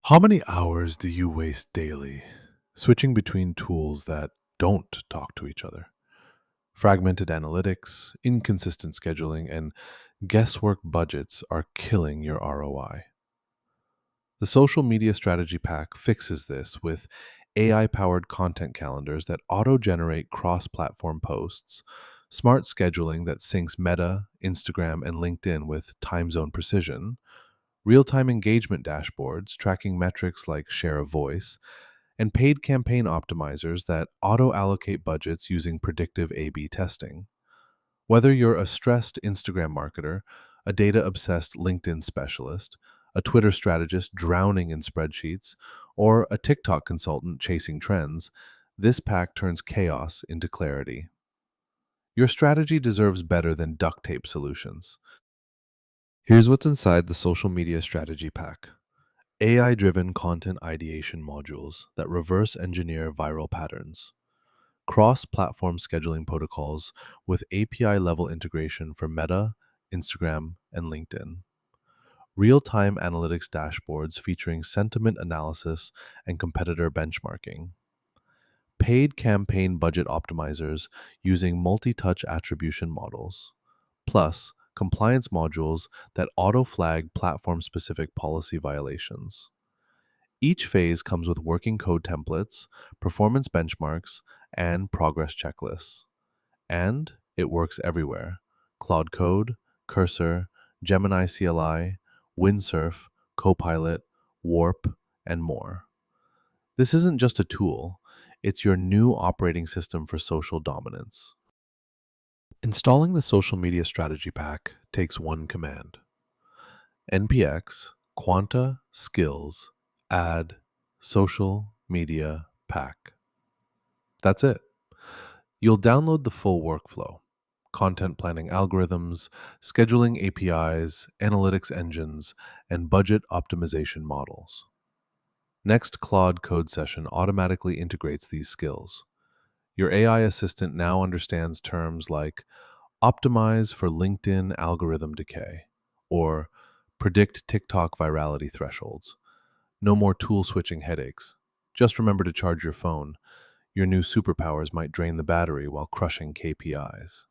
How many hours do you waste daily switching between tools that don't talk to each other? Fragmented analytics, inconsistent scheduling, and guesswork budgets are killing your ROI. The social media strategy pack fixes this with AI powered content calendars that auto generate cross platform posts, smart scheduling that syncs Meta, Instagram, and LinkedIn with time zone precision, real time engagement dashboards tracking metrics like share of voice, and paid campaign optimizers that auto allocate budgets using predictive A B testing. Whether you're a stressed Instagram marketer, a data obsessed LinkedIn specialist, a Twitter strategist drowning in spreadsheets, or a TikTok consultant chasing trends, this pack turns chaos into clarity. Your strategy deserves better than duct tape solutions. Here's what's inside the social media strategy pack: AI driven content ideation modules that reverse engineer viral patterns, cross platform scheduling protocols with API level integration for Meta, Instagram, and LinkedIn, real time analytics dashboards featuring sentiment analysis and competitor benchmarking, paid campaign budget optimizers using multi touch attribution models, plus compliance modules that auto flag platform specific policy violations. Each phase comes with working code templates, performance benchmarks, and progress checklists. And it works everywhere: Claude Code, Cursor, Gemini CLI, Windsurf, Copilot, Warp, and more. This isn't just a tool, it's your new operating system for social dominance. Installing the social media strategy pack takes one command: npx quanta-skills add social media pack. That's it. You'll download the full workflow: content planning algorithms, scheduling APIs, analytics engines, and budget optimization models. Next Claude code session automatically integrates these skills. Your AI assistant now understands terms like optimize for LinkedIn algorithm decay or predict TikTok virality thresholds. No more tool switching headaches. Just remember to charge your phone. Your new superpowers might drain the battery while crushing KPIs.